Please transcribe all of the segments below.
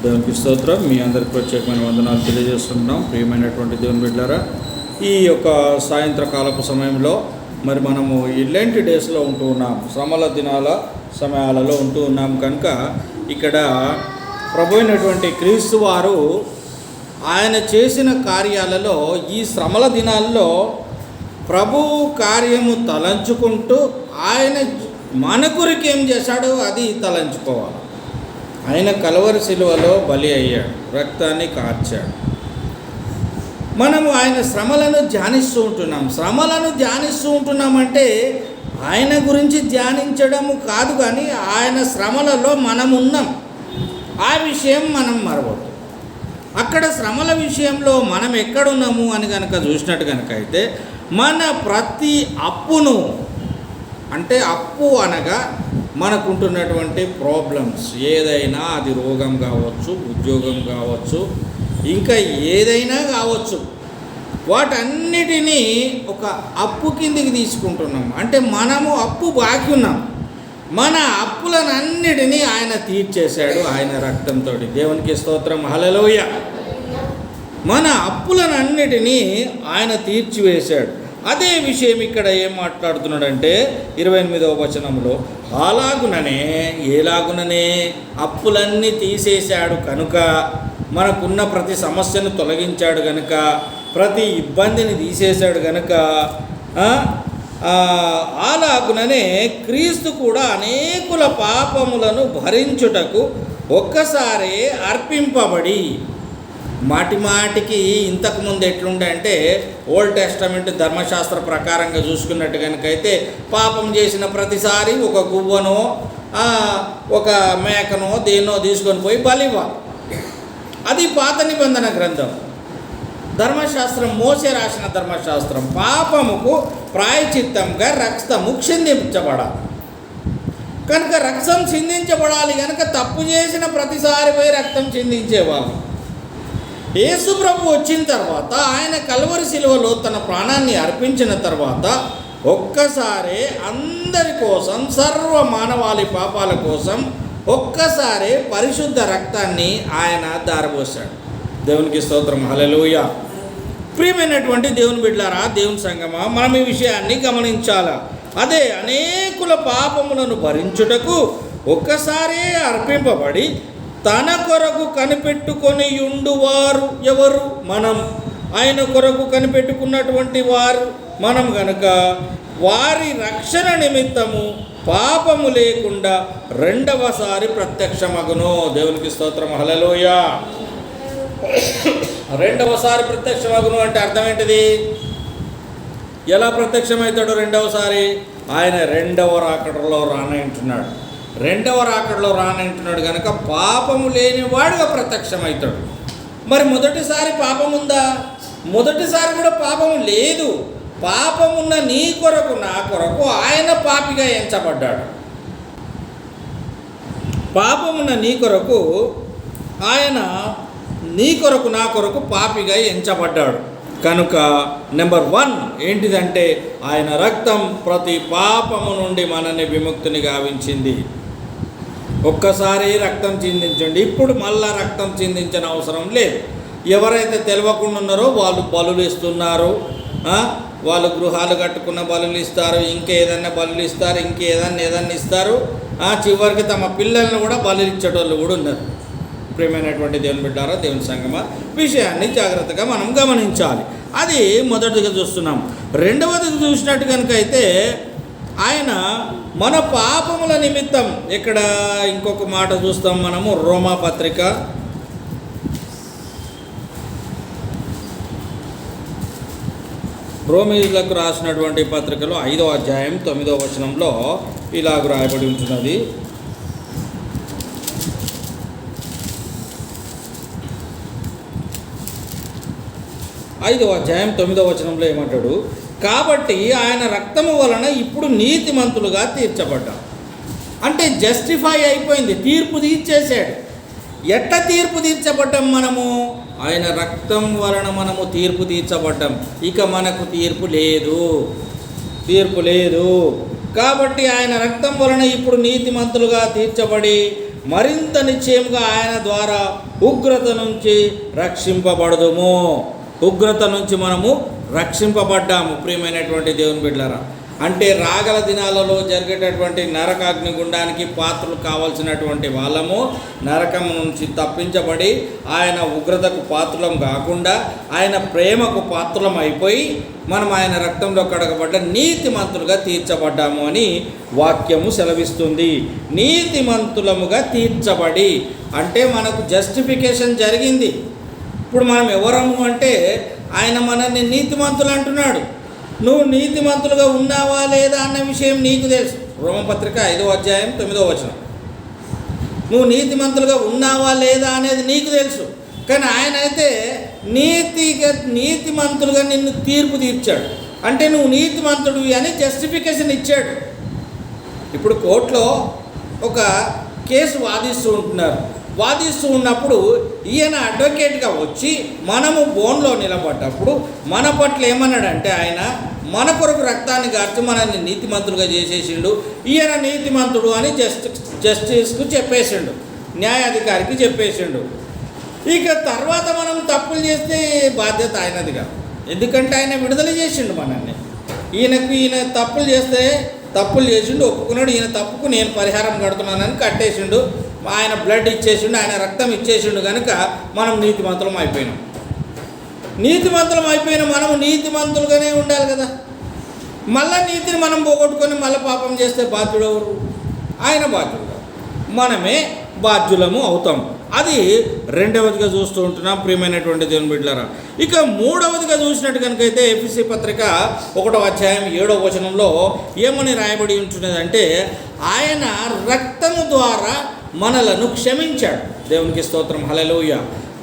దేవునికి స్తోత్రం. మీ అందరికి ప్రత్యేకమైన వందనాలు తెలియజేస్తున్నాం. ప్రియమైనటువంటి దేవుని బిడ్డలారా, ఈ యొక్క సాయంత్రకాలపు సమయంలో మరి మనము ఇలాంటి డేస్లో ఉంటూ ఉన్నాం, శ్రమల దినాల సమయాలలో ఉంటూ ఉన్నాం. కనుక ఇక్కడ ప్రభు అయినటువంటి క్రీస్తు వారు ఆయన చేసిన కార్యాలలో ఈ శ్రమల దినాల్లో ప్రభు కార్యము తలంచుకుంటూ ఆయన మన కొరకు ఏం చేశాడో అది తలంచుకోవాలి. ఆయన కలవరి శిలువలో బలి అయ్యాడు, రక్తాన్ని కార్చాడు. మనము ఆయన శ్రమలను ధ్యానిస్తూ ఉంటున్నామంటే ఆయన గురించి ధ్యానించడము కాదు, కానీ ఆయన శ్రమలలో మనం ఉన్నాం. ఆ విషయం మనం మరవద్దు. అక్కడ శ్రమల విషయంలో మనం ఎక్కడున్నాము అని కనుక చూసినట్టు కనుక అయితే మన ప్రతి అప్పును, అంటే అప్పు అనగా మనకుంటున్నటువంటి ప్రాబ్లమ్స్ ఏదైనా, అది రోగం కావచ్చు, ఉద్యోగం కావచ్చు, ఇంకా ఏదైనా కావచ్చు, వాటన్నిటినీ ఒక అప్పు కిందికి తీసుకుంటున్నాం. అంటే మనము అప్పు బాకీ ఉన్నాం. మన అప్పులనన్నిటినీ ఆయన తీర్చేశాడు ఆయన రక్తంతో. దేవునికి స్తోత్రం, హల్లెలూయా. మన అప్పులనన్నిటినీ ఆయన తీర్చివేశాడు. అదే విషయం ఇక్కడ ఏం మాట్లాడుతున్నాడంటే 28వ వచనంలో, ఎలాగుననే అప్పులన్నీ తీసేశాడు కనుక, మనకున్న ప్రతి సమస్యను తొలగించాడు కనుక, ప్రతి ఇబ్బందిని తీసేశాడు కనుక, అలాగుననే క్రీస్తు కూడా అనేకుల పాపములను భరించుటకు ఒక్కసారే అర్పింపబడి, మాటికి ఇంతకుముందు ఎట్లుండే అంటే ఓల్డ్ టెస్టమెంట్ ధర్మశాస్త్ర ప్రకారంగా చూసుకున్నట్టు కనుకైతే పాపం చేసిన ప్రతిసారి ఒక గువ్వనో ఒక మేకనో దేన్నో తీసుకొని పోయి బలివ్వాలి. అది పాత నిబంధన గ్రంథం, ధర్మశాస్త్రం, మోసే రాసిన ధర్మశాస్త్రం. పాపముకు ప్రాయచిత్తంగా రక్తము చిందించబడాలి కనుక, రక్తం చిందించబడాలి కనుక తప్పు చేసిన ప్రతిసారి పోయి రక్తం చిందించేవాళ్ళు. యేసు ప్రభు వచ్చిన తర్వాత, ఆయన కల్వరి శిలువలో తన ప్రాణాన్ని అర్పించిన తర్వాత ఒక్కసారే అందరి కోసం, సర్వ మానవాళి పాపాల కోసం ఒక్కసారే పరిశుద్ధ రక్తాన్ని ఆయన దారబోసాడు. దేవునికి స్తోత్రం, హల్లెలూయా. ప్రియమైనటువంటి దేవుని బిడ్డలారా, దేవుని సంగమా, మనం ఈ విషయాన్ని గమనించాలా. అదే అనేకుల పాపములను భరించుటకు ఒక్కసారే అర్పింపబడి తన కొరకు కనిపెట్టుకొని ఉండువారు ఎవరు? మనం. ఆయన కొరకు కనిపెట్టుకున్నటువంటి వారు మనం గనుక, వారి రక్షణ నిమిత్తము పాపము లేకుండా రెండవసారి ప్రత్యక్షమగును. దేవునికి స్తోత్రం, హల్లెలూయా. రెండవసారి ప్రత్యక్షమగును అంటే అర్థం ఏంటిది? ఎలా ప్రత్యక్షమవుతాడు రెండవసారి? ఆయన రెండవ రాకడలో రానంటున్నాడు. రెండవ రాకడలో రానంటున్నాడు కనుక పాపము లేనివాడుగా ప్రత్యక్షమవుతాడు. మరి మొదటిసారి పాపం ఉందా? మొదటిసారి కూడా పాపము లేదు. పాపమున్న నీ కొరకు, నా కొరకు ఆయన పాపిగా ఎంచబడ్డాడు. పాపమున్న నీ కొరకు ఆయన, నీ కొరకు, నా కొరకు పాపిగా ఎంచబడ్డాడు కనుక నెంబర్ 1 ఏంటిదంటే ఆయన రక్తం ప్రతి పాపము నుండి మనల్ని విముక్తిని గావించింది. ఒక్కసారి రక్తం చిందించండి, ఇప్పుడు మళ్ళా రక్తం చిందించిన అవసరం లేదు. ఎవరైతే తెలియకుండా ఉన్నారో వాళ్ళు బలులు ఇస్తున్నారు, వాళ్ళు గృహాలు కట్టుకున్న బలులు ఇస్తారు, ఇంకేదన్నా బలులు ఇస్తారు, ఏదన్నా ఇస్తారు, చివరికి తమ పిల్లలను కూడా బలులు ఇచ్చేటోళ్ళు కూడా ఉన్నారు. ప్రియమైనటువంటి దేవుని బిడ్డారా, దేవుని సంగమా, విషయాన్ని జాగ్రత్తగా మనం గమనించాలి. అది మొదటిగా చూస్తున్నాం. రెండవదిగా చూసినట్టు కనుక అయితే ఆయన మన పాపముల నిమిత్తం, ఇక్కడ ఇంకొక మాట చూస్తాం మనము, రోమాపత్రిక రోమీయులకు రాసినటువంటి పత్రికలో 5వ అధ్యాయం 9వ వచనంలో ఇలాగ రాయబడి ఉంటున్నది. ఐదవ అధ్యాయం 9వ వచనంలో ఏమంటాడు? కాబట్టి ఆయన రక్తము వలన ఇప్పుడు నీతిమంతులుగా తీర్చబడ్డాం. అంటే జస్టిఫై అయిపోయింది, తీర్పు తీర్చేశాడు. ఎట్లా తీర్పు తీర్చబడ్డాం మనము? ఆయన రక్తం వలన మనము తీర్పు తీర్చబడ్డాం. ఇక మనకు తీర్పు లేదు. కాబట్టి ఆయన రక్తం వలన ఇప్పుడు నీతిమంతులుగా తీర్చబడి మరింత నిశ్చయముగా ఆయన ద్వారా ఉగ్రత నుంచి రక్షింపబడదుము. ఉగ్రత నుంచి మనము రక్షింపబడ్డాము ప్రియమైనటువంటి దేవుని బిడ్డలారా. అంటే రాగల దినాలలో జరిగేటటువంటి నరకాగ్ని గుండానికి పాత్రలు కావాల్సినటువంటి వాళ్ళము నరకం నుంచి తప్పించబడి ఆయన ఉగ్రతకు పాత్రలం కాకుండా ఆయన ప్రేమకు పాత్రలం అయిపోయి మనం ఆయన రక్తంలో కడగబడ్డ నీతిమంతులుగా తీర్చబడ్డాము అని వాక్యము సెలవిస్తుంది. నీతిమంతులముగా తీర్చబడి అంటే మనకు జస్టిఫికేషన్ జరిగింది. ఇప్పుడు మనం ఎవరము అంటే ఆయన మనల్ని నీతిమంతులు అంటున్నాడు. నువ్వు నీతిమంతులుగా ఉన్నావా లేదా అన్న విషయం నీకు తెలుసు. రోమపత్రిక 5వ అధ్యాయం 9వ వచనం. నువ్వు నీతిమంతులుగా ఉన్నావా లేదా అనేది నీకు తెలుసు. కానీ ఆయన అయితే నీతిమంతులుగా నిన్ను తీర్పు తీర్చాడు. అంటే నువ్వు నీతిమంతుడివి అని జస్టిఫికేషన్ ఇచ్చాడు. ఇప్పుడు కోర్టులో ఒక కేసు వాదిస్తూ ఉన్నప్పుడు ఈయన అడ్వకేట్గా వచ్చి మనము బోన్లో నిలబడ్డప్పుడు మన పట్ల ఏమన్నాడంటే ఆయన మన కొరకు రక్తాన్ని గార్చి మనల్ని నీతిమంతులుగా చేసేసిండు. ఈయన నీతిమంతుడు అని జస్టిస్కు చెప్పేసిండు, న్యాయాధికారికి చెప్పేసిండు. ఇక తర్వాత మనం తప్పులు చేస్తే బాధ్యత ఆయనదిగా, ఎందుకంటే ఆయన విడుదల చేసిండు మనల్ని. ఈయన తప్పులు చేసిండు, ఒప్పుకున్నాడు. ఈయన తప్పుకు నేను పరిహారం కడుతున్నానని కట్టేసిండు. ఆయన బ్లడ్ ఇచ్చేసిండు, ఆయన రక్తం ఇచ్చేసిండు. కనుక మనం నీతిమంతులం అయిపోయినాం. మనము నీతిమంతులుగానే ఉండాలి కదా. మళ్ళా నీతిని మనం పోగొట్టుకొని మళ్ళీ పాపం చేస్తే బాధ్యుడు ఎవరు? ఆయన బాధ్యుడు, మనమే బాధ్యులము అవుతాం. అది రెండవదిగా చూస్తూ ఉంటున్నాం ప్రియమైనటువంటి దేవుని బిడ్డలారా. ఇక మూడవదిగా చూసినట్టు కనుకైతే ఎఫెసీ పత్రిక 1వ అధ్యాయం 7వ వచనంలో ఏమని రాయబడి ఉంటున్నదంటే ఆయన రక్తము ద్వారా మనలను క్షమించాడు. దేవునికి స్తోత్రం, హల్లెలూయా.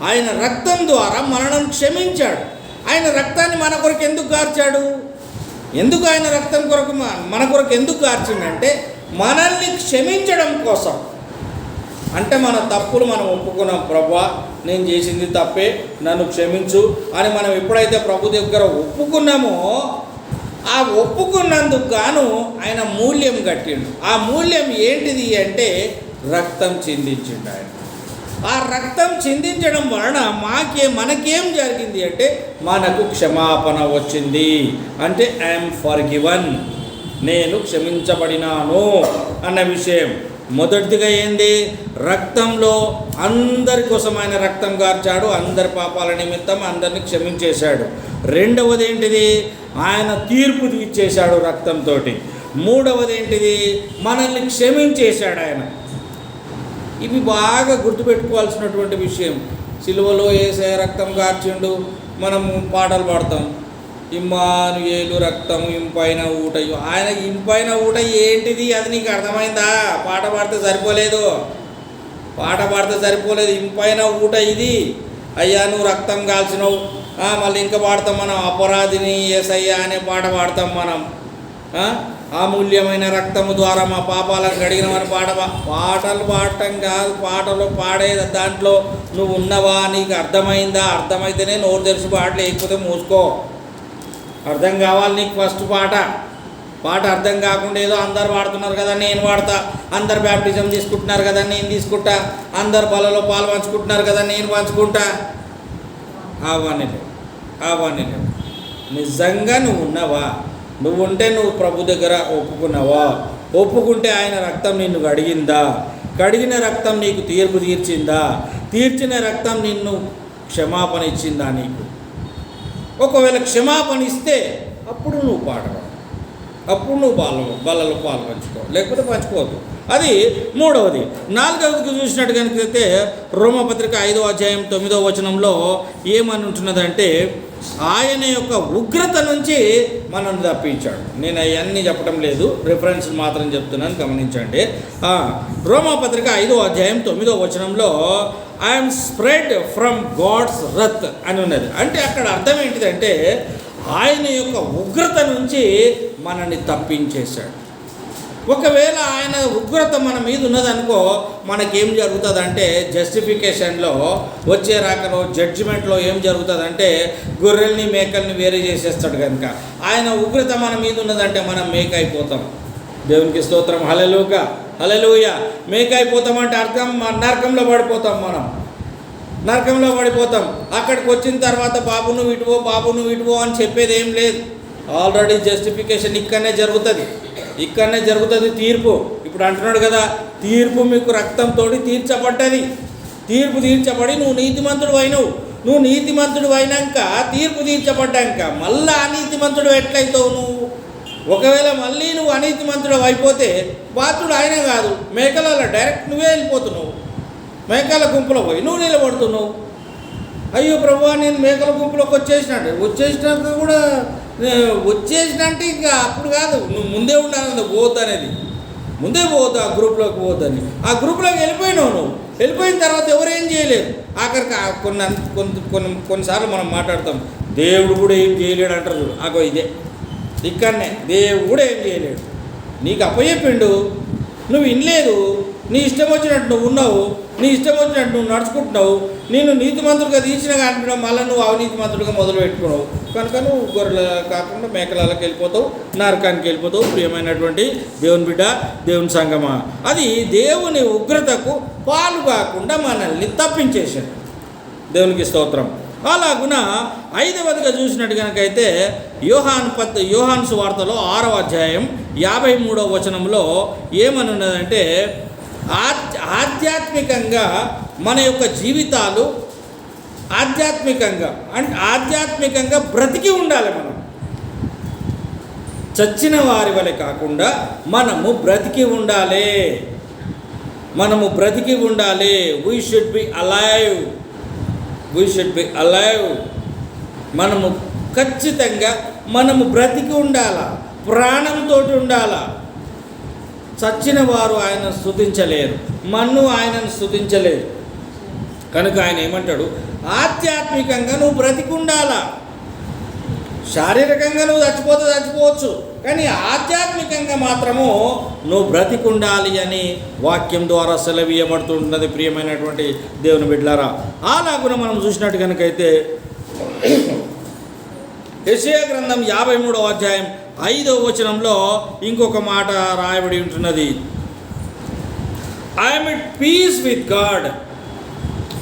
ఆయన రక్తం ద్వారా మనలను క్షమించాడు. ఆయన రక్తాన్ని మన కొరకు ఎందుకు గార్చాడు? ఎందుకు ఆయన రక్తం కొరకు మన కొరకు ఎందుకు గార్చిండంటే మనల్ని క్షమించడం కోసం. అంటే మన తప్పులు మనం ఒప్పుకున్నాం, ప్రభువా నేను చేసింది తప్పే, నన్ను క్షమించు అని మనం ఎప్పుడైతే ప్రభు దగ్గర ఒప్పుకున్నామో ఆ ఒప్పుకున్నందుకు గాను ఆయన మూల్యం కట్టిండు. ఆ మూల్యం ఏంటిది అంటే రక్తం చిందించిండు ఆయన. ఆ రక్తం చిందించడం వలన మనకేం జరిగింది అంటే మనకు క్షమాపణ వచ్చింది. అంటే ఐఎమ్ ఫర్గివన్, నేను క్షమించబడినాను అన్న విషయం. మొదటిదిగా ఏంది? రక్తంలో అందరి కోసం ఆయన రక్తం గార్చాడు, అందరి పాపాల నిమిత్తం అందరిని క్షమించేశాడు. రెండవది ఏంటిది? ఆయన తీర్పు తీర్చేశాడు రక్తంతో. మూడవది ఏంటిది? మనల్ని క్షమించేశాడు ఆయన. ఇవి బాగా గుర్తుపెట్టుకోవాల్సినటువంటి విషయం. సిలువలో యేసయ్య రక్తం గార్చిండు, మనం పాటలు పాడతాం, ఇమ్మానుయేలు రక్తం ఇంపైన ఊటయు. ఆయన ఇంపైన ఊట ఏంటిది అది నీకు అర్థమైందా? పాట పాడితే సరిపోలేదు. ఇంపైన ఊట ఇది. అయ్యా నువ్వు రక్తం కాల్చినావు. మళ్ళీ ఇంకా పాడతాం మనం, అపరాధిని యేసయ్య అనే పాట పాడతాం మనం. అమూల్యమైన రక్తము ద్వారా మా పాపాలను కడిగినవని పాటలు పాడటం కాదు, పాటలు పాడేది. దాంట్లో నువ్వు ఉన్నవా, నీకు అర్థమైందా? అర్థమైతేనే నోరు తెరిచి పాట, లేకపోతే మూసుకో. అర్థం కావాలి నీకు ఫస్ట్ పాట అర్థం కాకుండా ఏదో అందరు పాడుతున్నారు కదా నేను పాడతా, అందరు బ్యాప్టిజం తీసుకుంటున్నారు కదా నేను తీసుకుంటా, అందరు బలలో పాలు పంచుకుంటున్నారు కదా నేను పంచుకుంటా. అవన్నీ నిజంగా నువ్వు ఉన్నవా? నువ్వు ఉంటే నువ్వు ప్రభు దగ్గర ఒప్పుకున్నావా? ఒప్పుకుంటే ఆయన రక్తం నిన్ను కడిగిందా? కడిగిన రక్తం నీకు తీర్పు తీర్చిందా? తీర్చిన రక్తం నిన్ను క్షమాపణ ఇచ్చిందా నీకు? ఒకవేళ క్షమాపణ ఇస్తే అప్పుడు నువ్వు పాడవు, అప్పుడు నువ్వు బలలో పాలు పంచుకో, లేకపోతే పంచుకోవద్దు. అది మూడవది. నాలుగవదికి చూసినట్టు కనుకైతే రోమపత్రిక 5వ అధ్యాయం 9వ వచనంలో ఏమని ఉంటున్నదంటే ఆయన యొక్క ఉగ్రత నుంచి మనల్ని తప్పించాడు. నేను అవన్నీ చెప్పడం లేదు, రిఫరెన్స్ మాత్రం చెప్తున్నాను, గమనించండి. రోమపత్రిక 5వ అధ్యాయం 9వ వచనంలో ఐఎమ్ స్ప్రెడ్ ఫ్రమ్ గాడ్స్ రత్ అని ఉన్నది. అంటే అక్కడ అర్థం ఏంటిదంటే ఆయన యొక్క ఉగ్రత నుంచి మనల్ని తప్పించేశాడు. ఒకవేళ ఆయన ఉగ్రత మన మీద ఉన్నదనుకో మనకేం జరుగుతుందంటే జస్టిఫికేషన్లో వచ్చే రాకలో జడ్జిమెంట్లో ఏం జరుగుతుందంటే గొర్రెల్ని మేకల్ని వేరే చేసేస్తాడు. కనుక ఆయన ఉగ్రత మన మీద ఉన్నదంటే మనం మేక అయిపోతాం. దేవునికి స్తోత్రం, హల్లెలూయా. హల్లెలూయా. మేక అయిపోతామంటే అర్థం నరకంలో పడిపోతాం, మనం నరకంలో పడిపోతాం. అక్కడికి వచ్చిన తర్వాత బాబు నువ్వు ఇటువో అని చెప్పేది ఏం లేదు. ఆల్రెడీ జస్టిఫికేషన్ ఇక్కడనే జరుగుతుంది తీర్పు. ఇప్పుడు అంటున్నాడు కదా, తీర్పు మీకు రక్తంతో తీర్చబడ్డది. తీర్పు తీర్చబడి నువ్వు నీతిమంతుడు అయినాక తీర్పు తీర్చబడ్డాక మళ్ళీ అనీతిమంతుడు ఎట్లయితావు నువ్వు? ఒకవేళ మళ్ళీ నువ్వు అనీతిమంతుడు అయిపోతే బాధ్యుడు ఆయన కాదు, మేకలలో డైరెక్ట్ నువ్వే వెళ్ళిపోతున్నావు. మేకల గుంపులో పోయి నువ్వు నిలబడుతున్నావు. అయ్యో ప్రభువా నేను మేకల గుంపులోకి వచ్చేసినాక కూడా వచ్చేసినంటే ఇంకా అప్పుడు కాదు, నువ్వు ముందే ఉండాలి పోవద్దనేది. ముందే పోవద్దు ఆ గ్రూప్లోకి పోవద్దని. ఆ గ్రూప్లోకి వెళ్ళిపోయినావు. నువ్వు వెళ్ళిపోయిన తర్వాత ఎవరేం చేయలేరు. ఆఖరికి కొన్నిసార్లు మనం మాట్లాడతాం దేవుడు కూడా ఏం చేయలేడు అంటారు చూడు. ఇదే ఇక్కడనే దేవుడు కూడా ఏం చేయలేడు. నీకు అప్పచెప్పిండు, నువ్వు వినలేదు, నీ ఇష్టం వచ్చినట్టు నువ్వు ఉన్నావు, నీ ఇష్టం వచ్చినట్టు నువ్వు నడుచుకుంటున్నావు. నేను నీతిమంతుడిగా తీర్చిన కానీ మళ్ళీ నువ్వు అవినీతిమంతుడిగా మొదలు పెట్టుకున్నావు కనుక నువ్వు గొర్రెల కాకుండా మేకలకి వెళ్ళిపోతావు, నరకానికి వెళ్ళిపోతావు. ప్రియమైనటువంటి దేవుని బిడ్డ, దేవుని సంగమా, అది దేవుని ఉగ్రతకు పాలు కాకుండా మనల్ని తప్పించేశాడు. దేవునికి స్తోత్రం. అలాగున 5వదిగా చూసినట్టు కనుకైతే యోహాను సువార్తలో 6వ అధ్యాయం 53వ వచనంలో ఏమని ఉన్నదంటే, ఆధ్యాత్మికంగా మన యొక్క జీవితాలు ఆధ్యాత్మికంగా బ్రతికి ఉండాలి. మనం చచ్చిన వారి వలె కాకుండా మనము బ్రతికి ఉండాలి. We should be alive. మనము ఖచ్చితంగా బ్రతికి ఉండాలా, ప్రాణంతో ఉండాలా. చచ్చిన వారు ఆయన స్తుతించలేరు, మన్ను ఆయనను స్తుతించలేరు. కనుక ఆయన ఏమంటాడు, ఆధ్యాత్మికంగా నువ్వు బ్రతికి ఉండాలా. శారీరకంగా నువ్వు చచ్చిపోవచ్చు, కానీ ఆధ్యాత్మికంగా మాత్రము నువ్వు బ్రతికి ఉండాలి అని వాక్యం ద్వారా సెలవీయబడుతుంటున్నది. ప్రియమైనటువంటి దేవుని బిడ్డలారా, అలాగున మనం చూసినట్టు కనుకైతే యెషయా గ్రంథం 53వ అధ్యాయం 5వ వచనంలో ఇంకొక మాట రాయబడి ఉంటున్నది. I'm at peace with God.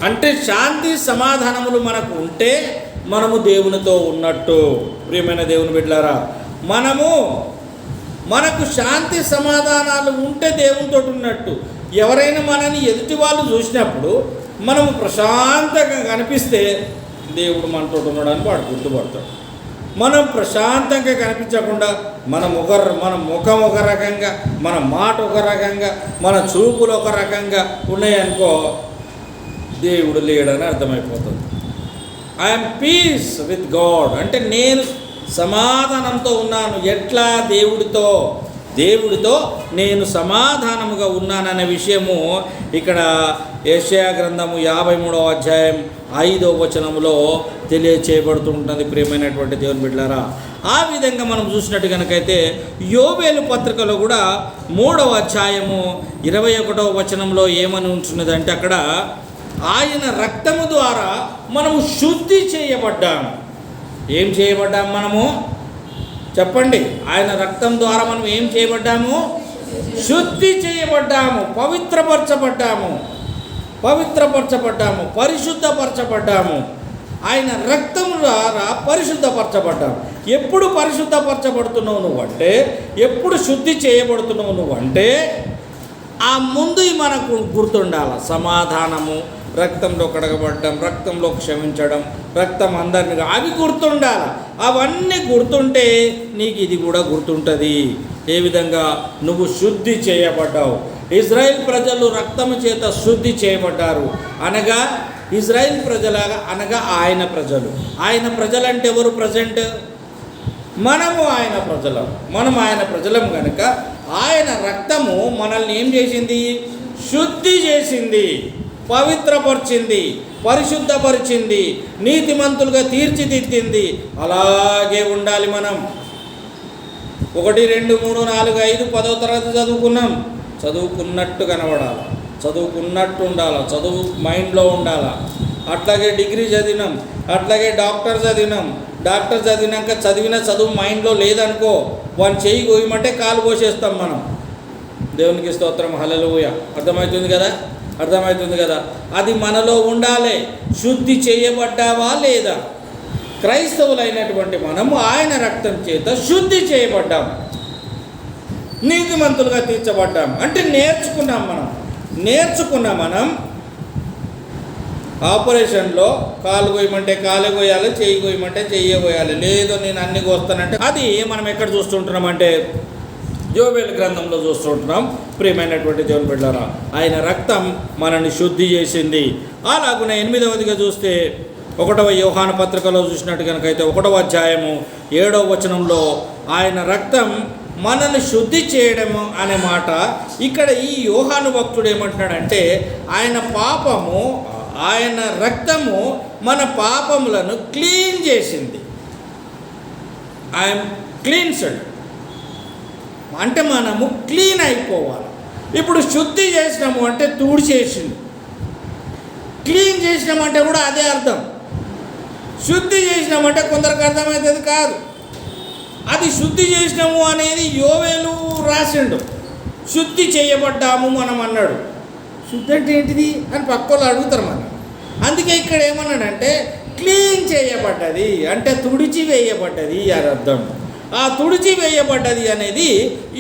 అంటే శాంతి సమాధానములు మనకు ఉంటే మనము దేవునితో ఉన్నట్టు. ప్రియమైన దేవుని బిడ్డలారా, మనకు శాంతి సమాధానాలు ఉంటే దేవునితో ఉన్నట్టు. ఎవరైనా మనని ఎదుటి వాళ్ళు చూసినప్పుడు మనము ప్రశాంతంగా కనిపిస్తే దేవుడు మనతో ఉన్నాడని వాడు గుర్తుపడతాడు. మనం ప్రశాంతంగా కనిపించకుండా మన ముఖం ఒక రకంగా, మన మాట ఒక రకంగా, మన చూపులు ఒక రకంగా ఉన్నాయనుకో, దేవుడు లేడని అర్థమైపోతుంది. ఐఎమ్ పీస్ విత్ గాడ్ అంటే నేను సమాధానంతో ఉన్నాను. ఎట్లా? దేవుడితో నేను సమాధానముగా ఉన్నాననే విషయము ఇక్కడ యెషయా గ్రంథము 53వ అధ్యాయం 5వ వచనములో తెలియచేయబడుతుంటుంది. ప్రియమైనటువంటి దేవుని బిడ్డలారా, ఆ విధంగా మనం చూసినట్టు కనుకైతే యోవేలు పత్రికలో కూడా 3వ అధ్యాయము 21వ వచనంలో ఏమని ఉంటున్నదంటే, అక్కడ ఆయన రక్తము ద్వారా మనము శుద్ధి చేయబడ్డాము. ఏం చేయబడ్డాము మనము? చెప్పండి. ఆయన రక్తం ద్వారా మనం ఏం చేయబడ్డాము? శుద్ధి చేయబడ్డాము, పవిత్రపరచబడ్డాము, పరిశుద్ధపరచబడ్డాము. ఆయన రక్తం ద్వారా పరిశుద్ధపరచబడ్డాము. ఎప్పుడు పరిశుద్ధపరచబడుతున్నావు నువ్వు అంటే, ఎప్పుడు శుద్ధి చేయబడుతున్నావు నువ్వు అంటే, ఆ ముందు మనకు గుర్తుండాలి. సమాధానము, రక్తంలో కడగబడ్డం, రక్తంలో క్షమించడం, రక్తం అందరినీ, అవి గుర్తుండాలి. అవన్నీ గుర్తుంటే నీకు ఇది కూడా గుర్తుంటుంది. ఏ విధంగా నువ్వు శుద్ధి చేయబడ్డావు. ఇజ్రాయిల్ ప్రజలు రక్తము చేత శుద్ధి చేయబడ్డారు. అనగా ఇజ్రాయిల్ ప్రజలాగా, అనగా ఆయన ప్రజలు అంటే ఎవరు? ప్రజెంట్ మనము ఆయన ప్రజలం కనుక ఆయన రక్తము మనల్ని ఏం చేసింది? శుద్ధి చేసింది, పవిత్రపరిచింది, పరిశుద్ధపరిచింది, నీతిమంతులుగా తీర్చిదిద్దింది. అలాగే ఉండాలి మనం. 1, 2, 3, 4, 5, 10వ తరగతి చదువుకున్నట్టు కనబడాలి, చదువుకున్నట్టు ఉండాలి, చదువు మైండ్లో ఉండాలి. అట్లాగే డిగ్రీ చదివినాం, అట్లాగే డాక్టర్ చదివినాక చదివిన చదువు మైండ్లో లేదనుకో, వాని చెయ్యి కోయమంటే కాలు కోసేస్తాం మనం. దేవునికి స్తోత్రం, హల్లెలూయా. అర్థమవుతుంది కదా, అర్థమవుతుంది కదా. అది మనలో ఉండాలి. శుద్ధి చేయబడ్డావా లేదా? క్రైస్తవులైనటువంటి మనము ఆయన రక్తం చేత శుద్ధి చేయబడ్డాం, నీతిమంతులుగా తీర్చబడ్డాం. అంటే నేర్చుకున్న మనం ఆపరేషన్లో కాలు కోయమంటే కాలు కోయాలి, చెయ్యి కోయమంటే చెయ్యి కోయాలి. లేదు నేను అన్ని కోస్తానంటే అది మనం ఎక్కడ చూస్తుంటున్నామంటే యోవేలు గ్రంథంలో చూస్తుంటున్నాం. ప్రియమైనటువంటి దేవుని బిడ్డలారా, ఆయన రక్తం మనల్ని శుద్ధి చేసింది. అలాగున 8వదిగా చూస్తే 1వ యోహాను పత్రికలో చూసినట్టు కనుకైతే 1వ అధ్యాయము 7వ వచనంలో ఆయన రక్తం మనల్ని శుద్ధి చేయడము అనే మాట ఇక్కడ ఈ యోహాను భక్తుడు ఏమంటున్నాడంటే ఆయన రక్తము మన పాపములను క్లీన్ చేసింది. ఐఎమ్ క్లీన్స్డ్ అంటే మనము క్లీన్ అయిపోవాలి. ఇప్పుడు శుద్ధి చేసినాము అంటే తుడిచేసింది, క్లీన్ చేసినామంటే కూడా అదే అర్థం. శుద్ధి చేసినామంటే కొందరికి అర్థమవుతుంది కాదు. అది శుద్ధి చేసినాము అనేది యోవేలు రాసిండు. శుద్ధి చేయబడ్డాము మనం అన్నాడు. శుద్ధి అంటే ఏంటిది అని పక్కోళ్ళు అడుగుతారు మనం. అందుకే ఇక్కడ ఏమన్నాడంటే క్లీన్ చేయబడ్డది అంటే తుడిచి వేయబడ్డది అని అర్థం. ఆ తుడిచి వేయబడ్డది అనేది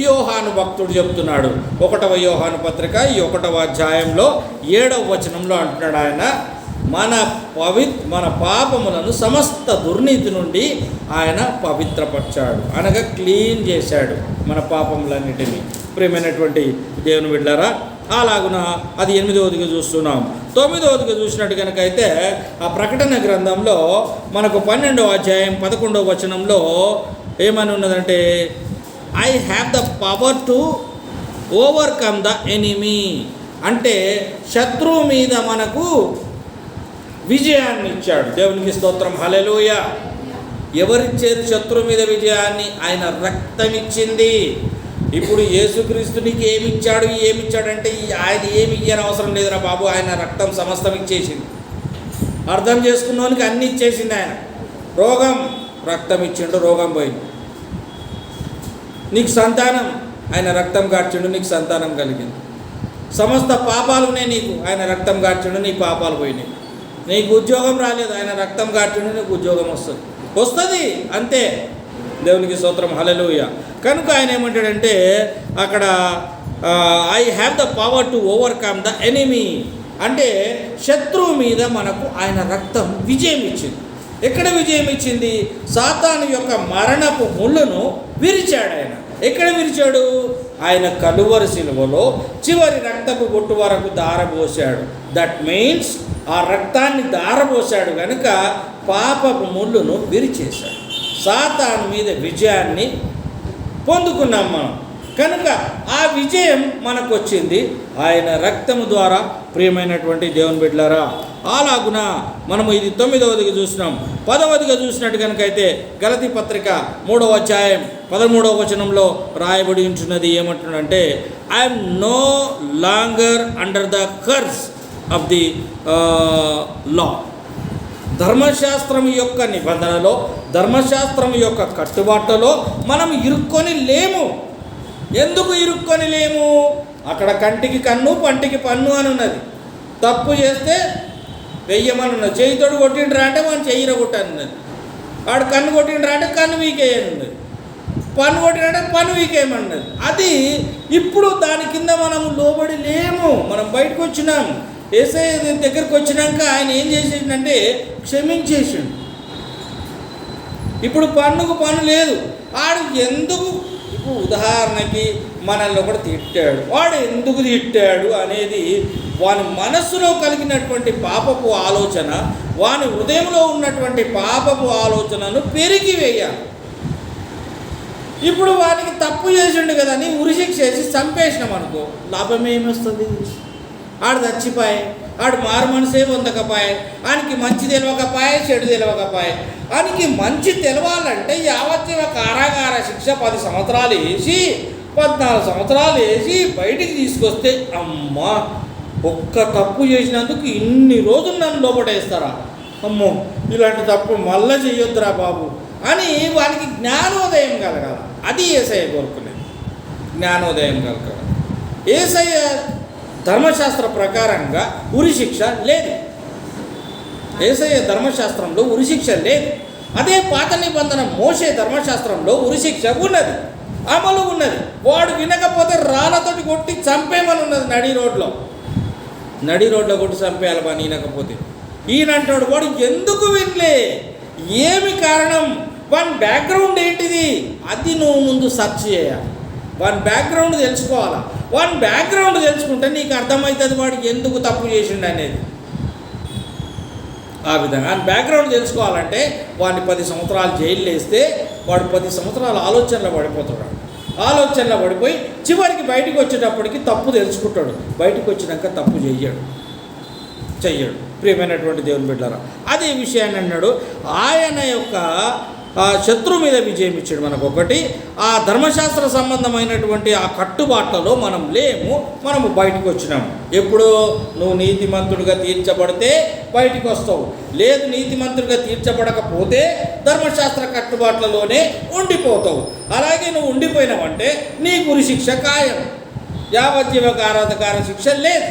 యోహాను భక్తుడు చెప్తున్నాడు. 1వ యోహాను పత్రిక 1వ అధ్యాయంలో 7వ వచనంలో అంటున్నాడు ఆయన మన పాపములను సమస్త దుర్నీతి నుండి ఆయన పవిత్రపరిచాడు, అనగా క్లీన్ చేశాడు మన పాపములన్నిటినీ. ప్రియమైనటువంటి దేవుని బిడ్డలారా, అలాగున అది 8వదిగా చూస్తున్నాం. 9వదిగా చూసినట్టు కనుకైతే ఆ ప్రకటన గ్రంథంలో మనకు 12వ అధ్యాయం 11వ వచనంలో ఏమని ఉన్నదంటే I have the power to overcome the enemy అంటే శత్రువు మీద మనకు విజయాన్ని ఇచ్చాడు. దేవునికి స్తోత్రం, హల్లెలూయా. ఎవరిచ్చారు శత్రువు మీద విజయాన్ని? ఆయన రక్తం ఇచ్చింది. ఇప్పుడు యేసుక్రీస్తునికి ఏమిచ్చాడంటే ఆయన ఏమి ఇయ్యని అవసరం లేదురా బాబు, ఆయన రక్తం సమస్తం ఇచ్చేసింది. అర్థం చేసుకున్నోనికి అన్ని ఇచ్చేసింది ఆయన. రోగం రక్తం ఇచ్చిండు, రోగం పోయింది. నీకు సంతానం ఆయన రక్తం కార్చిండు, నీకు సంతానం కలిగింది. సమస్త పాపాలు ఉన్నాయి నీకు, ఆయన రక్తం కార్చిండు, నీ పాపాలు పోయినాయి. నీకు ఉద్యోగం రాలేదు, ఆయన రక్తం కార్చిండు, నీకు ఉద్యోగం వస్తుంది అంతే. దేవునికి స్తోత్రం, హల్లెలూయా. కనుక ఆయన ఏమంటాడంటే అక్కడ I have the power to overcome the enemy అంటే శత్రువు మీద మనకు ఆయన రక్తం విజయం ఇచ్చింది. ఎక్కడ విజయం ఇచ్చింది? సాతాను యొక్క మరణపు ముళ్ళును విరిచాడు ఆయన. ఎక్కడ విరిచాడు? ఆయన కలువరి శిలువలో చివరి రక్తపు బొట్టు వరకు దారబోసాడు. దట్ మీన్స్ ఆ రక్తాన్ని దారబోసాడు కనుక పాపపు ముళ్ళును విరిచేశాడు. సాతాను మీద విజయాన్ని పొందుకున్నాం మనం. కనుక ఆ విజయం మనకు వచ్చింది ఆయన రక్తము ద్వారా. ప్రియమైనటువంటి దేవుని బిడ్డలారా, అలాగున మనము ఇది 9వదిగా చూసినాం. 10వదిగా చూసినట్టు కనుకైతే గలతీ పత్రిక 3వ అధ్యాయం 13వ వచనంలో రాయబడి ఉంటున్నది ఏమంటున్నాడంటే I'm no longer under the curse of the law. ధర్మశాస్త్రం యొక్క నిబంధనలో, ధర్మశాస్త్రం యొక్క కట్టుబాట్లలో మనం ఇరుక్కొని లేము. ఎందుకు ఇరుక్కొని లేము? అక్కడ కంటికి కన్ను పంటికి పన్ను అని ఉన్నది. తప్పు చేస్తే వెయ్యమని ఉన్నది. చెయ్యితోడు కొట్టిండ్రా అంటే మనం చెయ్యిర కొట్టని ఉన్నది. వాడు కన్ను కొట్టిండ్రా అంటే కన్ను వీకేయని ఉన్నది. పన్ను కొట్టినంటే పన్ను వీకేయమన్నది. అది ఇప్పుడు దాని కింద మనం లోబడి లేము. మనం బయటకు వచ్చినాం. యేసయ్య దగ్గరికి వచ్చినాక ఆయన ఏం చేసేసిందంటే క్షమించేసిండు. ఇప్పుడు పన్నుకు పన్ను లేదు. వాడు ఎందుకు, ఇప్పుడు ఉదాహరణకి మనల్ని ఒకటి తిట్టాడు, వాడు ఎందుకు తిట్టాడు అనేది వాని మనస్సులో కలిగినటువంటి పాపపు ఆలోచన, వాని హృదయంలో ఉన్నటువంటి పాపపు ఆలోచనను పెరిగివేయాలి. ఇప్పుడు వానికి తప్పు చేసిండు కదా అని ఉరిశిక్ష చేసి చంపేసినాం అనుకో, లాభం ఏమొస్తుంది? ఆడు చచ్చిపోయి, ఆడు మారు మనసే పొందకపోయి, ఆయనకి మంచి తెలియకపోయే, చెడు తెలియకపోయే. ఆయనకి మంచి తెలవాలంటే యావత్తీవ కారాగార శిక్ష 10 సంవత్సరాలు వేసి 14 సంవత్సరాలు వేసి బయటికి తీసుకొస్తే అమ్మా ఒక్క తప్పు చేసినందుకు ఇన్ని రోజులు నన్ను లోపడేస్తారా? అమ్మో ఇలాంటి తప్పు మళ్ళీ చెయ్యొద్దురా బాబు అని వానికి జ్ఞానోదయం కలగాలి. అది యేసయ్య కోరుకునేది, జ్ఞానోదయం కలగాలి. యేసయ్య ధర్మశాస్త్ర ప్రకారంగా ఉరిశిక్ష లేదు. యేసయ్య ధర్మశాస్త్రంలో ఉరిశిక్ష లేదు. అదే పాత నిబంధన మోషే ధర్మశాస్త్రంలో ఉరిశిక్ష ఉన్నది, అమలు ఉన్నది. వాడు వినకపోతే రాళ్ళతోటి కొట్టి చంపేమని ఉన్నది. నడి రోడ్లో కొట్టి చంపేయాలి పని వినకపోతే. ఈయనంటాడు వాడు ఎందుకు వినలే, ఏమి కారణం, వాని బ్యాక్గ్రౌండ్ ఏంటిది, అది నువ్వు ముందు సెర్చ్ చేయాలి. వాని బ్యాక్గ్రౌండ్ తెలుసుకోవాలా. వాని బ్యాక్గ్రౌండ్ తెలుసుకుంటే నీకు అర్థమవుతుంది వాడికి ఎందుకు తప్పు చేసిండు అనేది. ఆ విధంగా ఆయన బ్యాక్గ్రౌండ్ తెలుసుకోవాలంటే వాడిని 10 సంవత్సరాలు జైలు వేస్తే వాడు 10 సంవత్సరాల ఆలోచనలో పడిపోతాడు. ఆలోచనలో పడిపోయి చివరికి బయటికి వచ్చేటప్పటికి తప్పు తెలుసుకుంటాడు. బయటికి వచ్చినాక తప్పు చెయ్యడు. ప్రియమైనటువంటి దేవుని బిడ్డలారా, అదే విషయాన్ని అన్నాడు. ఆయన యొక్క శత్రువు మీద విజయం ఇచ్చాడు మనకు. ఒకటి, ఆ ధర్మశాస్త్ర సంబంధమైనటువంటి ఆ కట్టుబాట్లలో మనం లేము, మనము బయటకు వచ్చినాము. ఎప్పుడు నువ్వు నీతిమంతుడిగా తీర్చబడితే బయటికి వస్తావు. లేదు, నీతిమంతుడిగా తీర్చబడకపోతే ధర్మశాస్త్ర కట్టుబాట్లలోనే ఉండిపోతావు. అలాగే నువ్వు ఉండిపోయినావంటే నీ గురి శిక్ష ఖాయం, యావజ్జీవ కారాగార శిక్ష లేదు.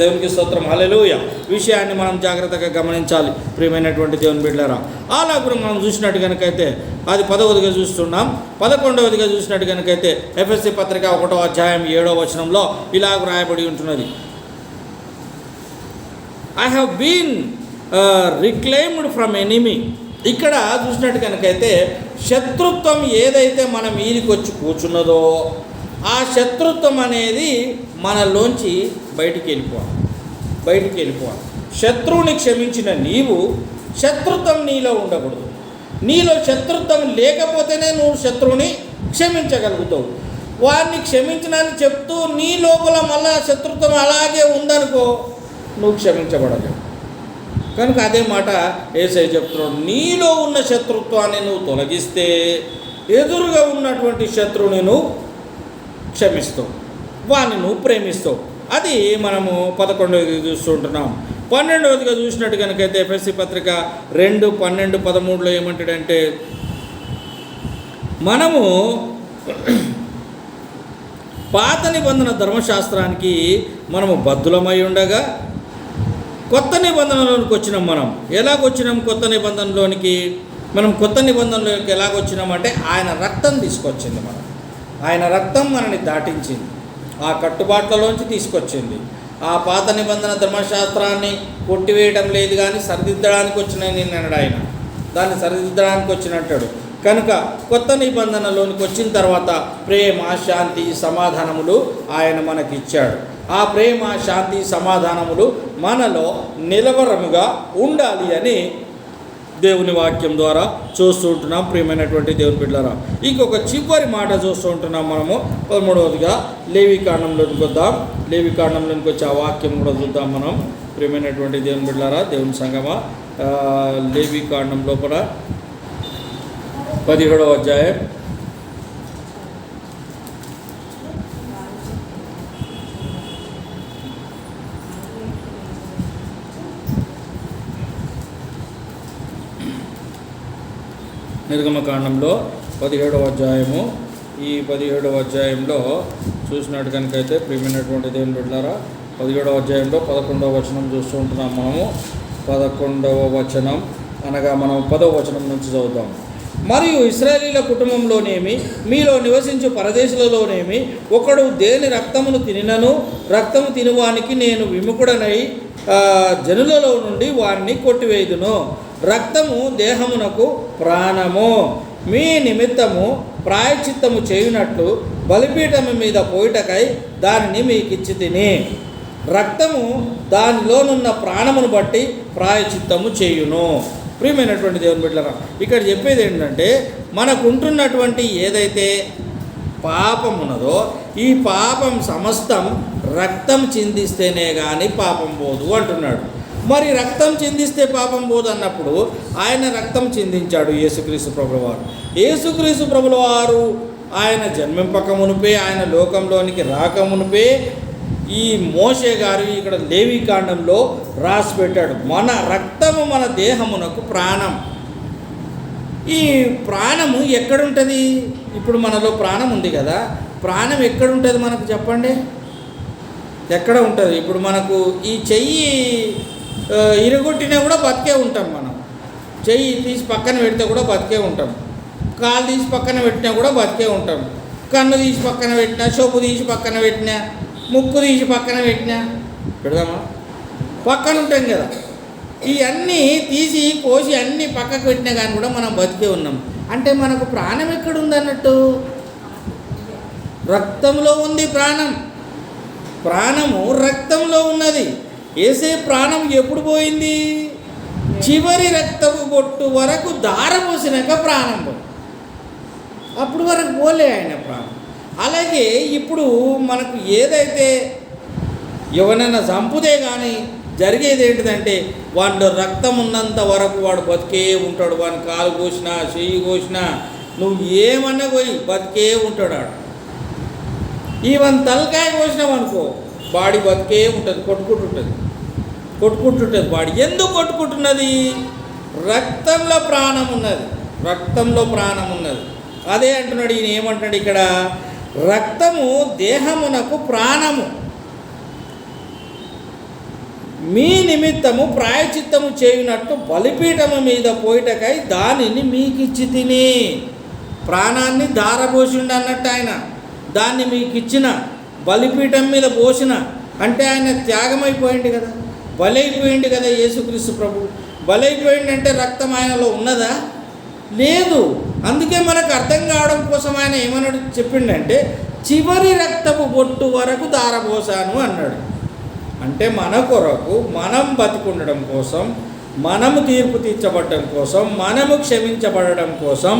దేవునికి స్తోత్రం, హల్లెలూయా. విషయాన్ని మనం జాగ్రత్తగా గమనించాలి ప్రియమైనటువంటి దేవుని బిడ్డలారా. అలాగే మనం చూసినట్టు కనుకైతే అది 10వదిగా చూస్తున్నాం. 11వదిగా చూసినట్టు కనుకైతే ఎఫ్ఎస్సి పత్రిక 1వ అధ్యాయం 7వ వచనంలో ఇలాగ రాయబడి ఉంటున్నది. I have been reclaimed from enemy. ఇక్కడ చూసినట్టు కనుకైతే శత్రుత్వం ఏదైతే మన మీదికి వచ్చి కూర్చున్నదో ఆ శత్రుత్వం అనేది మనలోంచి బయటికి వెళ్ళిపోవాలి. శత్రువుని క్షమించిన నీవు శత్రుత్వం నీలో ఉండకూడదు. నీలో శత్రుత్వం లేకపోతేనే నువ్వు శత్రువుని క్షమించగలుగుతావు. వారిని క్షమించినని చెప్తూ నీ లోపల మళ్ళా శత్రుత్వం అలాగే ఉందనుకో, నువ్వు క్షమించబడలేవు. కనుక అదే మాట యేసయ్య చెప్తున్నాడు. నీలో ఉన్న శత్రుత్వాన్ని నువ్వు తొలగిస్తే ఎదురుగా ఉన్నటువంటి శత్రువుని నువ్వు క్షమిస్తావు, వాడిని నువ్వు ప్రేమిస్తావు. అది మనము 11వది చూస్తుంటున్నాం. 12వదిగా చూసినట్టు కనుకైతే ఎఫ్ఎస్సి పత్రిక 2, 12, 13లో ఏమంటాడంటే మనము పాత నిబంధన ధర్మశాస్త్రానికి మనము బద్ధులమై ఉండగా కొత్త నిబంధనలోనికి వచ్చినాం. మనం ఎలాగొచ్చినాం కొత్త నిబంధనలోనికి? మనం కొత్త నిబంధనలోకి ఎలాగొచ్చినామంటే ఆయన రక్తం తీసుకొచ్చింది. ఆయన రక్తం మనని దాటించింది, ఆ కట్టుబాట్లలోంచి తీసుకొచ్చింది. ఆ పాత నిబంధన ధర్మశాస్త్రాన్ని కొట్టివేయడం లేదు కానీ సరిదిద్దడానికి వచ్చిన నిన్నాడు ఆయన, దాన్ని సరిదిద్దడానికి వచ్చినట్టాడు. కనుక కొత్త నిబంధనలోనికి వచ్చిన తర్వాత ప్రేమ, శాంతి, సమాధానములు ఆయన మనకిచ్చాడు. ఆ ప్రేమ, శాంతి, సమాధానములు మనలో నిలవరముగా ఉండాలి అని దేవుని వాక్యం ద్వారా చూస్తూ ఉంటున్నాం ప్రియమైనటువంటి దేవుని బిడ్డలారా. ఇంకొక చివరి మాట చూస్తూ ఉంటున్నాం మనము. 13వదిగా లేవికాండంలోనికి వద్దాం. లేవికాండంలోనికి వచ్చి ఆ వాక్యం కూడా చూద్దాం మనం ప్రియమైనటువంటి దేవుని బిడ్డలారా, దేవుని సంగమా. లేవికాండం లోపల 17వ అధ్యాయం 17వ అధ్యాయము. ఈ 17వ అధ్యాయంలో చూసినట్టు కనుకైతే ప్రియమైనటువంటి దేవుని బిడ్డలారా, 17వ అధ్యాయంలో 11వ వచనం చూస్తూ ఉంటున్నాం మనము. 11వ వచనం అనగా మనం 10వ వచనం నుంచి చదువుతాం. మరియు ఇశ్రాయేలీల కుటుంబంలోనేమి మీలో నివసించు పరదేశులలోనేమి ఒకడు దేని రక్తమును తినినను రక్తము తినువానికి నేను విముఖుడనై జనులలో నుండి వారిని కొట్టివేయుదును. రక్తము దేహమునకు ప్రాణము. మీ నిమిత్తము ప్రాయశ్చిత్తము చేయునట్లు బలిపీఠము మీద పోయిటకై దానిని మీకిచ్చి తిని, రక్తము దానిలోనున్న ప్రాణమును బట్టి ప్రాయశ్చిత్తము చేయును. ప్రియమైనటువంటి దేవుని బిడ్డలారా, ఇక్కడ చెప్పేది ఏంటంటే మనకుంటున్నటువంటి ఏదైతే పాపం ఉన్నదో ఈ పాపం సమస్తం రక్తం చిందిస్తేనే కానీ పాపం పోదు అంటున్నాడు. మరి రక్తం చిందిస్తే పాపం పోదు అన్నప్పుడు ఆయన రక్తం చిందించాడు యేసుక్రీస్తు ప్రభులవారు. యేసుక్రీస్తు ప్రభులవారు ఆయన జన్మింపక మునిపే, ఆయన లోకంలోనికి రాకమునిపే ఈ మోషే గారు ఇక్కడ లేవికాండంలో రాసి పెట్టాడు. మన రక్తము మన దేహమునకు ప్రాణం. ఈ ప్రాణము ఎక్కడుంటుంది? ఇప్పుడు మనలో ప్రాణం ఉంది కదా, ప్రాణం ఎక్కడ ఉంటుంది మనకు చెప్పండి? ఎక్కడ ఉంటుంది? ఇప్పుడు మనకు ఈ చెయ్యి ఇరగొట్టినా కూడా బతికే ఉంటాం. మనం చెయ్యి తీసి పక్కన పెడితే కూడా బతికే ఉంటాం. కాలు తీసి పక్కన పెట్టినా కూడా బతికే ఉంటాం. కన్ను తీసి పక్కన పెట్టినా, చెవు తీసి పక్కన పెట్టినా, ముక్కు తీసి పక్కన పెట్టినా పెడదామా? పక్కన ఉంటాం కదా. ఇవన్నీ తీసి కోసి అన్నీ పక్కకు పెట్టినా కానీ కూడా మనం బతికే ఉన్నాం. అంటే మనకు ప్రాణం ఎక్కడుంది అన్నట్టు? రక్తంలో ఉంది ప్రాణం. ప్రాణము రక్తంలో ఉన్నది. ఏసే ప్రాణం ఎప్పుడు పోయింది? చివరి రక్తపు బొట్టు వరకు దారపోసినాక ప్రాణం పోయింది. అప్పుడు వరకు పోలే ఆయన ప్రాణం. అలాగే ఇప్పుడు మనకు ఏదైతే ఎవరైనా చంపుతే కానీ జరిగేది ఏంటిదంటే, వాడు రక్తం ఉన్నంత వరకు వాడు బతికే ఉంటాడు. వాడిని కాలు కోసినా, చెయ్యి కోసినా, నువ్వు ఏమన్నా పోయి బతికే ఉంటాడు. ఆడు ఈవెన్ తలకాయ కోసినావు అనుకో, బాడీ బతికే ఉంటుంది, కొట్టుకుంటుంటుంది బాడీ. ఎందుకు కొట్టుకుంటున్నది? రక్తంలో ప్రాణం ఉన్నది. రక్తంలో ప్రాణం ఉన్నది. అదే అంటున్నాడు ఈయన. ఏమంటున్నాడు ఇక్కడ? రక్తము దేహమునకు ప్రాణము, మీ నిమిత్తము ప్రాయచిత్తము చేయునట్టు బలిపీఠము మీద పోయిటకై దానిని మీకు ఇచ్చి తిని. ప్రాణాన్ని ధారపోసిండు అన్నట్టు ఆయన. దాన్ని మీకు ఇచ్చిన, బలిపీఠం మీద పోసిన అంటే ఆయన త్యాగమైపోయింది కదా, బలైపోయింది కదా యేసుక్రీస్తు ప్రభు. బలైపోయిందంటే రక్తం ఆయనలో ఉన్నదా? లేదు. అందుకే మనకు అర్థం కావడం కోసం ఆయన ఏమన్నాడు చెప్పిండంటే, చివరి రక్తపు బొట్టు వరకు ధారపోసాను అన్నాడు. అంటే మన కొరకు, మనం బతికుండడం కోసం, మనము తీర్పు తీర్చబడడం కోసం, మనము క్షమించబడడం కోసం,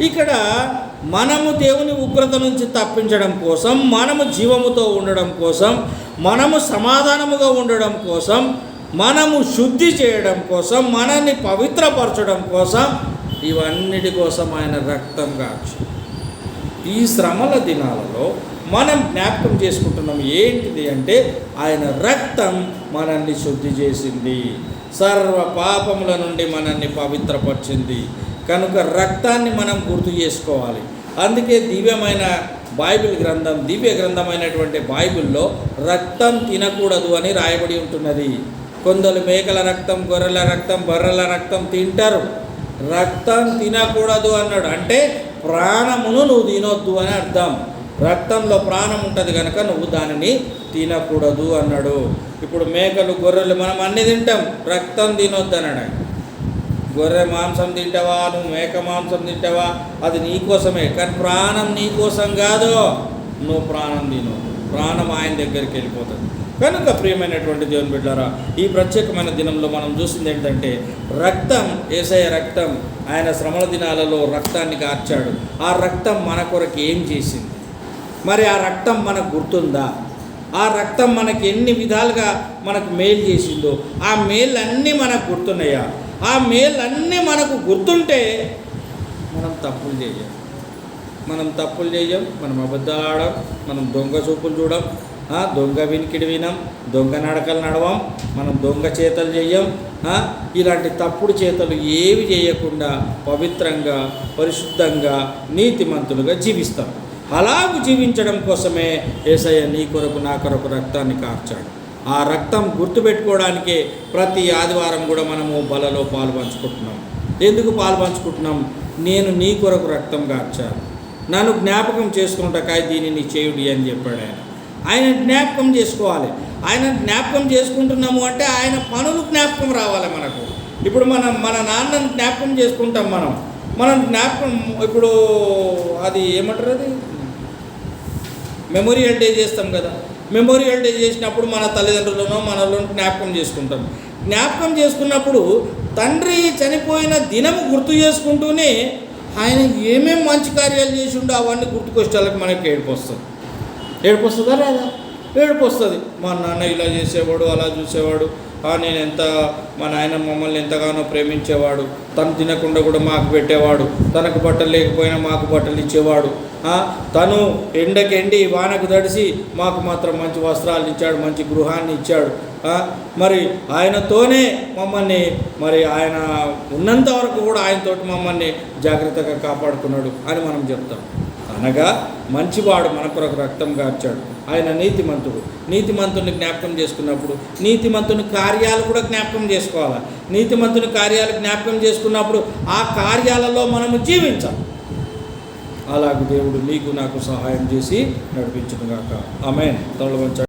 ఇక్కడ మనము దేవుని ఉగ్రత నుంచి తప్పించడం కోసం, మనము జీవముతో ఉండడం కోసం, మనము సమాధానముగా ఉండడం కోసం, మనము శుద్ధి చేయడం కోసం, మనల్ని పవిత్రపరచడం కోసం, ఇవన్నిటి కోసం ఆయన రక్తం కాచి. ఈ శ్రమల దినాలలో మనం జ్ఞాపకం చేసుకుంటున్నాం ఏంటిది అంటే, ఆయన రక్తం మనల్ని శుద్ధి చేసింది, సర్వ పాపముల నుండి మనల్ని పవిత్రపరిచింది. కనుక రక్తాన్ని మనం గుర్తు చేసుకోవాలి. అందుకే దివ్యమైన బైబిల్ గ్రంథం, దివ్య గ్రంథమైనటువంటి బైబిల్లో రక్తం తినకూడదు అని రాయబడి ఉంటున్నది. కొందరు మేకల రక్తం, గొర్రెల రక్తం, బర్రెల రక్తం తింటారు. రక్తం తినకూడదు అన్నాడు. అంటే ప్రాణమును నువ్వు తినొద్దు అని అర్థం. రక్తంలో ప్రాణం ఉంటుంది కనుక నువ్వు దానిని తినకూడదు అన్నాడు. ఇప్పుడు మేకలు, గొర్రెలు మనం అన్నీ తింటాం, రక్తం తినొద్దు అన్నాడు. గొర్రె మాంసం తింటావా, నువ్వు మేక మాంసం తింటావా, అది నీకోసమే, కానీ ప్రాణం నీకోసం కాదు. నువ్వు ప్రాణం తిను, ప్రాణం ఆయన దగ్గరికి వెళ్ళిపోతుంది. కనుక ప్రియమైనటువంటి దేవుని బిడ్డలారా, ఈ ప్రత్యేకమైన దినంలో మనం చూసింది ఏంటంటే, రక్తం, యేసయ్య రక్తం, ఆయన శ్రమల దినాలలో రక్తాన్ని కార్చాడు. ఆ రక్తం మన కొరకు ఏం చేసింది? మరి ఆ రక్తం మనకు గుర్తుందా? ఆ రక్తం మనకి ఎన్ని విధాలుగా మనకు మేలు చేసిందో ఆ మేళ్ళన్నీ మనకు గుర్తున్నాయా? ఆ మేళ్ళన్నీ మనకు గుర్తుంటే మనం తప్పులు చేయం, మనం అబద్ధాలు ఆడం, మనం దొంగ చూపులు చూడం, దొంగ వినికిడి వినం, దొంగ నడకలు నడవం, మనం దొంగ చేతలు చెయ్యం. ఇలాంటి తప్పుడు చేతలు ఏవి చేయకుండా పవిత్రంగా, పరిశుద్ధంగా, నీతిమంతులుగా జీవిస్తాం. అలాగూ జీవించడం కోసమే యేసయ్య నీ కొరకు, నా కొరకు రక్తాన్ని కార్చాడు. ఆ రక్తం గుర్తుపెట్టుకోవడానికే ప్రతి ఆదివారం కూడా మనము బలలో పాలు పంచుకుంటున్నాం. ఎందుకు పాలు పంచుకుంటున్నాం? నేను నీ కొరకు రక్తం కార్చాను, నన్ను జ్ఞాపకం చేసుకున్నటకాయ దీనిని చేయుడి అని చెప్పాడు ఆయన. ఆయన జ్ఞాపకం చేసుకోవాలి. ఆయన జ్ఞాపకం చేసుకుంటున్నాము అంటే ఆయన పనులు జ్ఞాపకం రావాలి మనకు. ఇప్పుడు మన నాన్నను జ్ఞాపకం చేసుకుంటాం. మనం జ్ఞాపకం, ఇప్పుడు అది ఏమంటారు, అది మెమోరియల్ డే చేస్తాం కదా. మెమోరియల్ డే చేసినప్పుడు మన తల్లిదండ్రులను, మనలో జ్ఞాపకం చేసుకుంటాం. జ్ఞాపకం చేసుకున్నప్పుడు తండ్రి చనిపోయిన దినము గుర్తు చేసుకుంటూనే ఆయన ఏమేమి మంచి కార్యాలు చేసిండో అవన్నీ గుర్తుకొచ్చేళ్ళకి మనకి ఏడుపు వస్తుందా లేదా? ఏడుపు వస్తుంది. మా నాన్న ఇలా చేసేవాడు, అలా చూసేవాడు, మా నాయన మమ్మల్ని ఎంతగానో ప్రేమించేవాడు, తను తినకుండా కూడా మాకు పెట్టేవాడు, తనకు బట్టలు లేకపోయినా మాకు బట్టలు ఇచ్చేవాడు, తను ఎండకెండి వానకు తడిసి మాకు మాత్రం మంచి వస్త్రాలు ఇచ్చాడు, మంచి గృహాన్ని ఇచ్చాడు. మరి ఆయనతోనే మమ్మల్ని, మరి ఆయన ఉన్నంత వరకు కూడా ఆయనతోటి మమ్మల్ని జాగ్రత్తగా కాపాడుకున్నాడు అని మనం చెప్తాం. అనగా మంచివాడు మన కొరకు రక్తం కార్చాడు, ఆయన నీతిమంతుడు. నీతిమంతుని జ్ఞాపకం చేసుకున్నప్పుడు నీతిమంతుని కార్యాలు కూడా జ్ఞాపకం చేసుకోవాలి. నీతిమంతుని కార్యాలు జ్ఞాపకం చేసుకున్నప్పుడు ఆ కార్యాలలో మనము జీవించాలి. అలాగే దేవుడు నీకు నాకు సహాయం చేసి నడిపించును గాక. ఆమేన్. తలవంచండి.